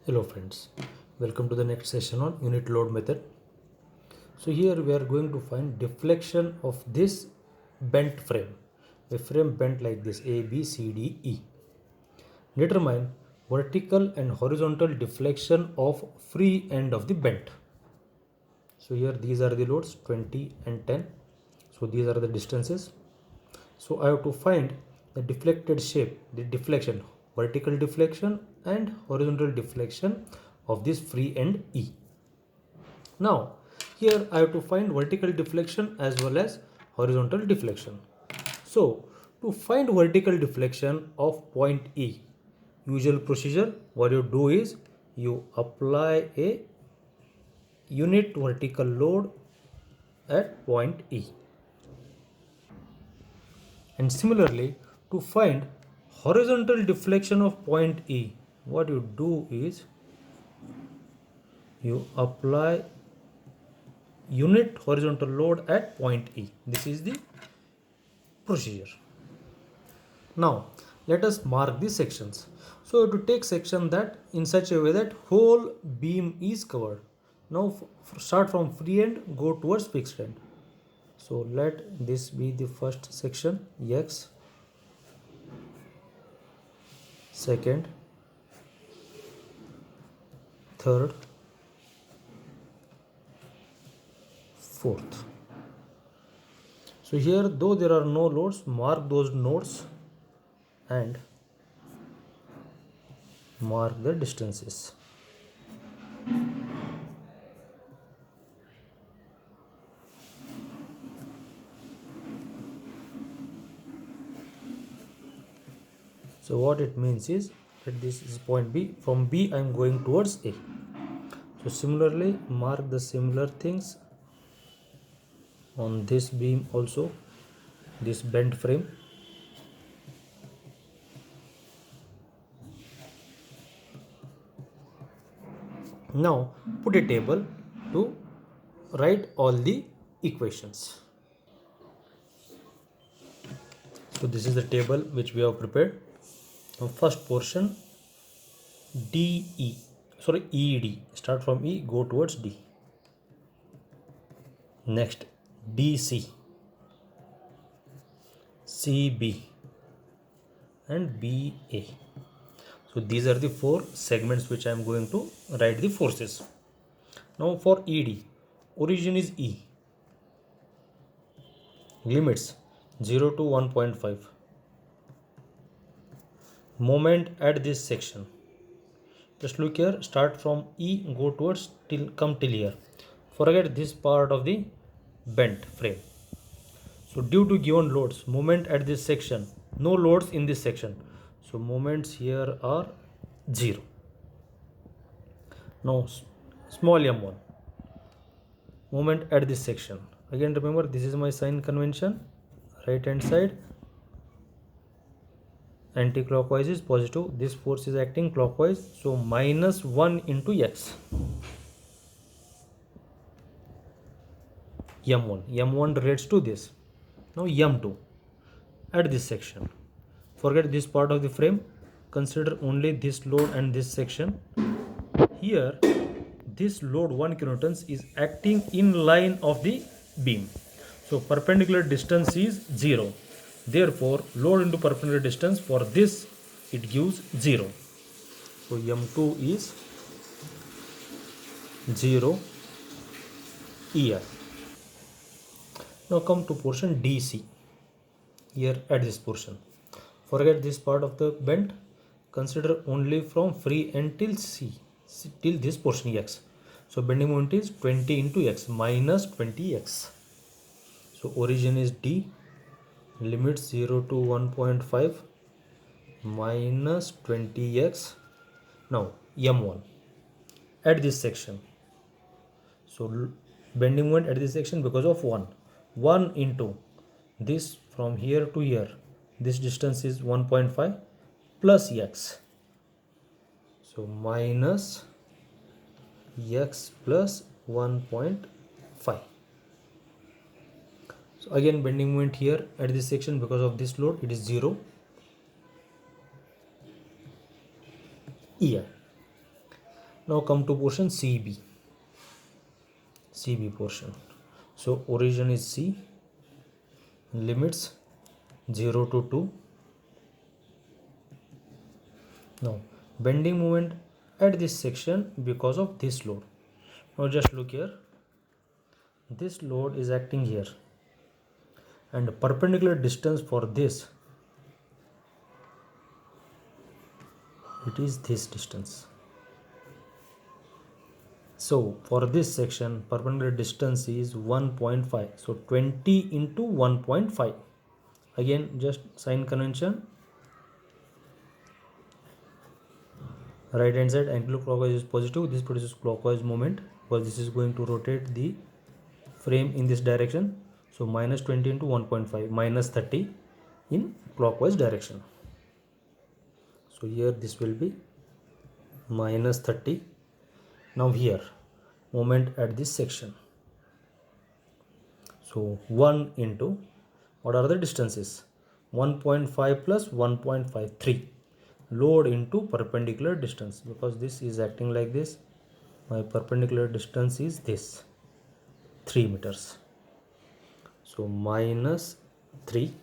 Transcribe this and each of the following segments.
Hello friends, welcome to the next session on unit load method. So here we are going to find deflection of this bent frame, a frame bent like this A, B, C, D, E. Determine vertical and horizontal deflection of free end of the bent. So here these are the loads 20 and 10. So these are the distances. So I have to find the deflected shape, the deflection, vertical deflection and horizontal deflection of this free end E. Now here I have to find vertical deflection as well as horizontal deflection. So to find vertical deflection of point E, usual procedure, what you do is you apply a unit vertical load at point E. And similarly, to find horizontal deflection of point E, what you do is you apply unit horizontal load at point E. This is the procedure. Now, let us mark the sections. So, to take section that in such a way that whole beam is covered. Now, start from free end, go towards fixed end. So, let this be the first section, X. Second, third, fourth. So here, though there are no loads, mark those nodes and mark the distances. So what it means is that this is point B. From B I am going towards A. So similarly, mark the similar things on this beam also, this bent frame. Now put a table to write all the equations. So this is the table which we have prepared. Now first portion ED, start from E, go towards D. Next DC, CB and BA. So these are the four segments which I am going to write the forces. Now for ED, origin is E, limits 0 to 1.5. Moment at this section. Just look here, start from E, go towards come till here. Forget this part of the bent frame. So due to given loads, moment at this section, no loads in this section. So moments here are 0. Now small m1, moment at this section. Again remember, this is my sign convention. Right hand side, anti-clockwise is positive. This force is acting clockwise. So minus 1 into x. M1 relates to this. Now M2 at this section. Forget this part of the frame. Consider only this load and this section. Here, this load 1 kilonewtons is acting in line of the beam. So perpendicular distance is 0. Therefore, load into perpendicular distance, for this it gives 0. So M2 is 0 ER. Now come to portion DC. Here at this portion. Forget this part of the bent. Consider only from free end till C, till this portion X. So bending moment is 20 into X, minus 20X. So origin is D, limit 0 to 1.5, minus 20X. Now M1 at this section. So bending moment at this section because of 1 into this from here to here, this distance is 1.5 plus x. So minus x plus 1.5. So again bending moment here at this section because of this load, it is 0 ER. Now come to portion CB portion. So origin is C, limits 0 to 2. Now bending moment at this section because of this load. Now just look here, this load is acting here and perpendicular distance for this, it is this distance. So for this section perpendicular distance is 1.5, so 20 into 1.5. Again just sign convention, right hand side anti-clockwise is positive, this produces clockwise moment because this is going to rotate the frame in this direction. So minus 20 into 1.5, minus 30 in clockwise direction. So here this will be minus 30. Now here moment at this section. So 1 into, what are the distances? 1.5 plus 1.53 load into perpendicular distance, because this is acting like this. My perpendicular distance is this 3 meters. So minus 3.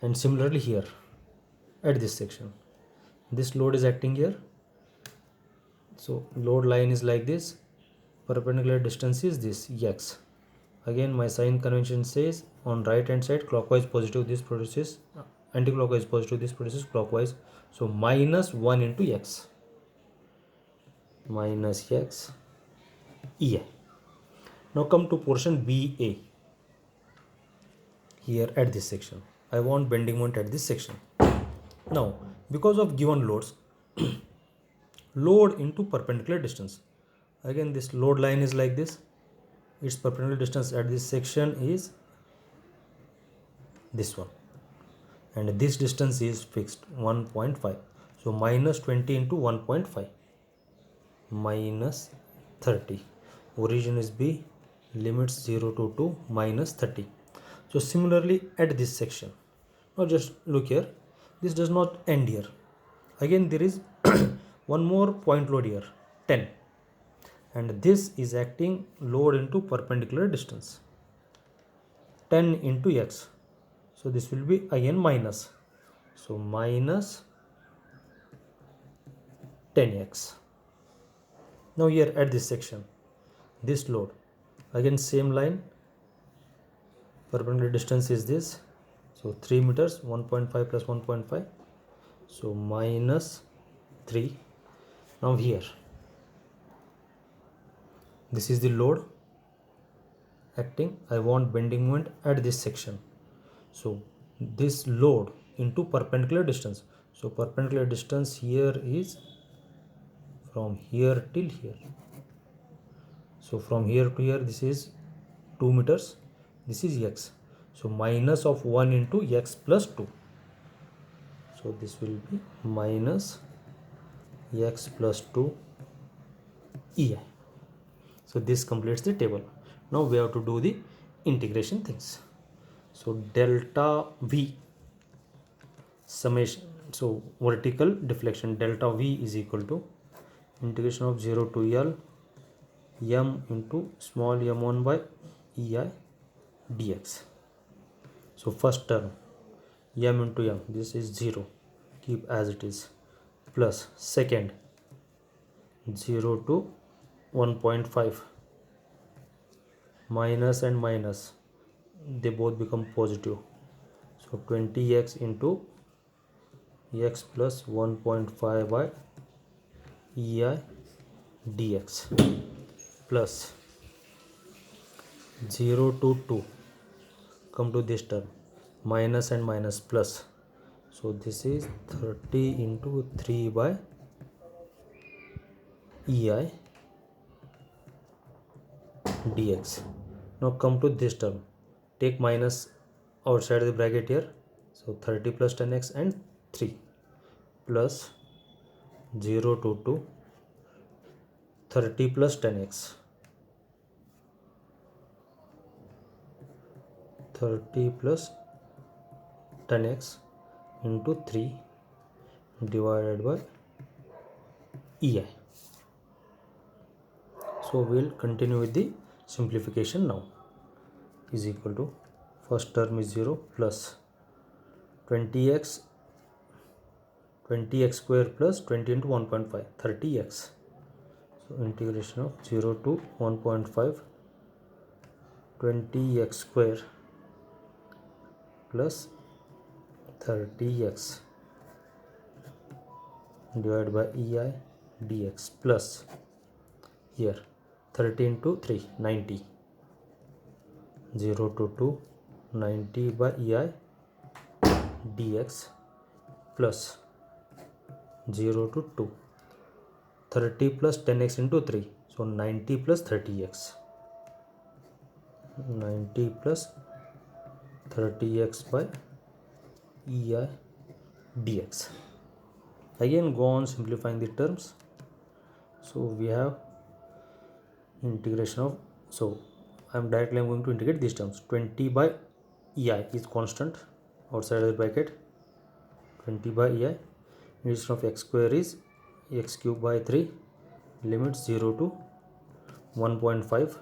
And similarly here at this section, this load is acting here. So load line is like this, perpendicular distance is this x. Again my sign convention says on right hand side clockwise positive, this produces anti-clockwise positive, this produces clockwise. So minus 1 into x, minus x EI. Now come to portion BA. Here at this section I want bending moment at this section. Now because of given loads, load into perpendicular distance, again this load line is like this, its perpendicular distance at this section is this one, and this distance is fixed 1.5. So minus 20 into 1.5, minus 30. Origin is B, limits 0 to 2, minus 30. So similarly at this section, now just look here, this does not end here. Again there is one more point load here, 10, and this is acting load into perpendicular distance, 10 into x. So this will be again minus, so minus 10x. Now here at this section, this load, again same line, perpendicular distance is this, so 3 meters, 1.5 plus 1.5, so minus 3. Now here this is the load acting, I want bending moment at this section. So this load into perpendicular distance, so perpendicular distance here is from here till here, so from here to here this is 2 meters, this is x, so minus of 1 into x plus 2, so this will be minus x plus 2 EI. So this completes the table. Now we have to do the integration things. So delta V summation, so vertical deflection delta V is equal to integration of 0 to L m into small m1 by EI dx. So first term m into m, this is 0, keep as it is, plus second 0 to 1.5, minus and minus, they both become positive, so 20x into x plus 1.5 by EI dx, plus 0 to 2, come to this term, minus and minus plus, so this is 30 into 3 by EI dx. Now come to this term, take minus outside the bracket here, so 30 plus 10x and 3 plus 0 to 2, 30 plus 10x, 30 plus 10x into 3 divided by EI. So we'll continue with the simplification now. Is equal to, first term is 0 plus 20x square plus 20 into 1.5, 30x. So integration of 0 to 1.5, 20x square plus 30x divided by EI dx plus, here 30 into 3, 90, 0 to 2, 90 by EI dx plus 0 to 2, 30 plus 10x into 3, so 90 plus 30x, 90 plus 30x by EI dx. Again go on simplifying the terms. So we have integration of, so I'm going to integrate these terms. 20 by EI is constant outside of the bracket, 20 by EI, integration of x square is x cube by 3, limits 0 to 1.5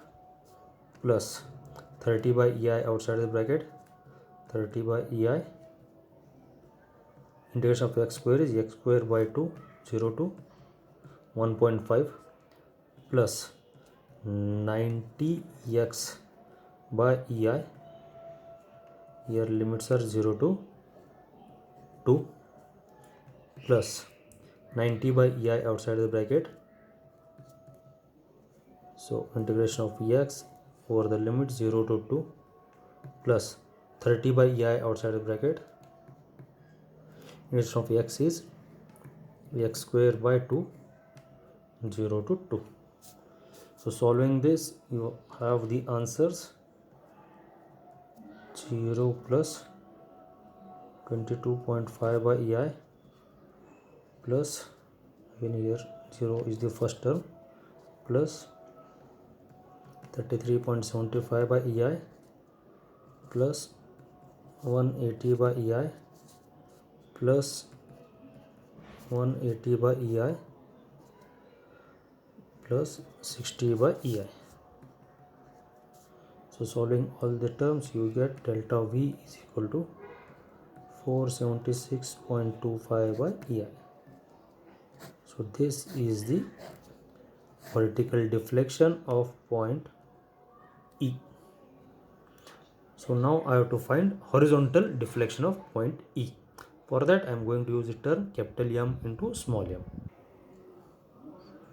plus 30 by EI outside the bracket, 30 by EI, integration of x square is x square by 2, 0 to 1.5 plus 90x by EI, here limits are 0 to 2 plus 90 by EI outside the bracket, so integration of x over the limit 0 to 2 plus 30 by EI outside the bracket, integration of x is x square by 2, 0 to 2. So solving this, you have the answers 0 plus 22.5 by EI plus, again here 0 is the first term, plus 33.75 by EI plus 180 by EI plus 180 by EI plus 60 by EI. So solving all the terms, you get delta V is equal to 476.25 by EI. So this is the vertical deflection of point E. So now I have to find horizontal deflection of point E. For that I am going to use the term capital M into small m.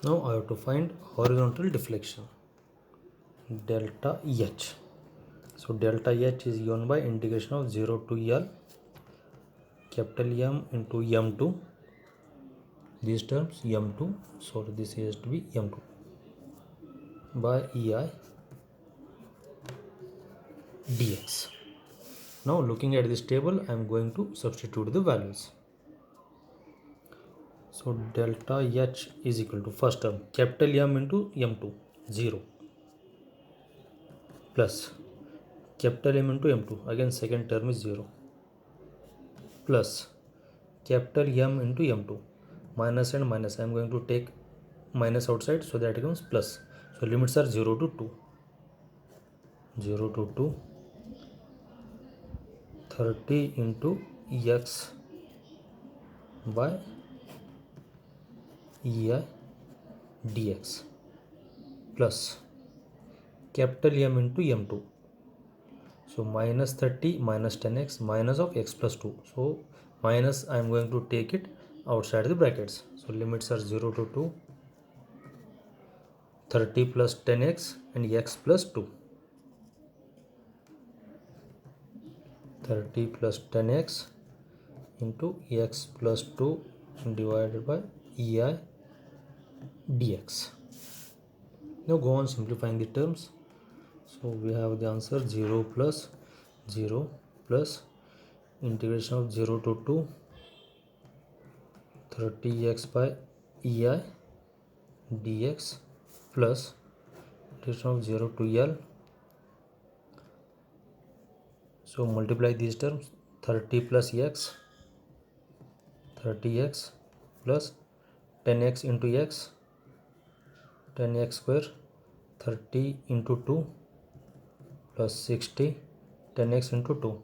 Now I have to find horizontal deflection, delta H. So delta H is given by integration of 0 to L, capital M into M2, these terms M2, so this has to be M2 by EI dx. Now looking at this table, I am going to substitute the values. So delta H is equal to, first term capital M into M2, 0, plus capital M into M2, again second term is 0, plus capital M into M2, minus and minus, I am going to take minus outside, so that it becomes plus. So limits are 0 to 2, 0 to 2, 30 into x by EI dx plus capital M into M2, so minus 30 minus 10x minus of x plus 2, so minus I am going to take it outside the brackets, so limits are 0 to 2, 30 plus 10x and x plus 2, 30 plus 10x into x plus 2 divided by EI dx. Now go on simplifying the terms. So we have the answer 0 plus 0 plus integration of 0 to 2, 30x by EI dx plus integration of 0 to L. So multiply these terms, 30 plus x, 30x plus 10x into x, 10x square 30 into 2 plus 60, 10x into 2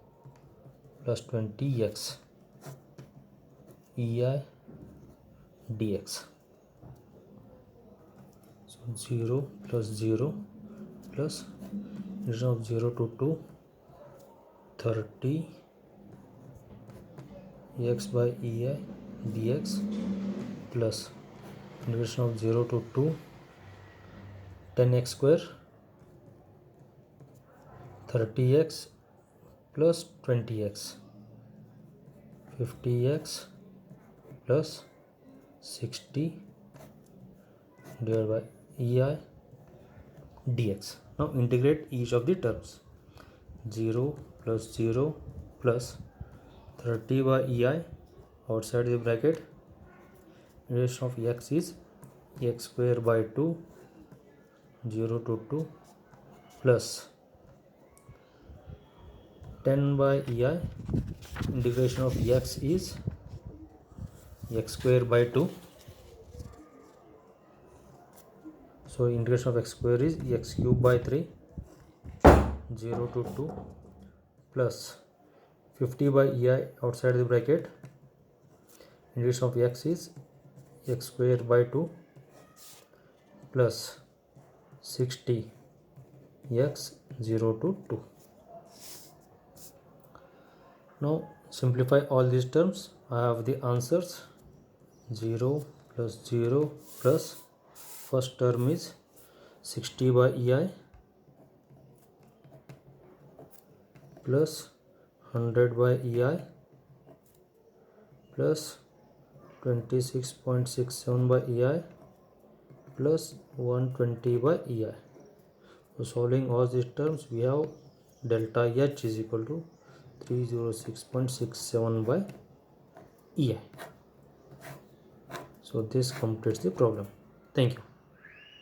plus 20x ei dx. So 0 plus 0 plus integration of 0 to 2 30 x by ei dx plus integration of 0 to 2 10x square 30x plus 20x 50x plus 60 divided by ei dx. Now integrate each of the terms. 0 plus 0 plus 30 by ei outside the bracket, integration of x is x square by 2 0 to 2 plus 10 by ei, integration of x is x square by 2, so integration of x square is x cube by 3 0 to 2 plus 50 by ei outside the bracket, integration of x is x square by 2 plus 60 x 0 to 2. Now simplify all these terms. I have the answers. 0 plus 0 plus first term is 60 by ei plus 100 by ei plus 26.67 by ei plus 120 by ei. So solving all these terms, we have delta h is equal to 306.67 by ei. So this completes the problem. Thank you.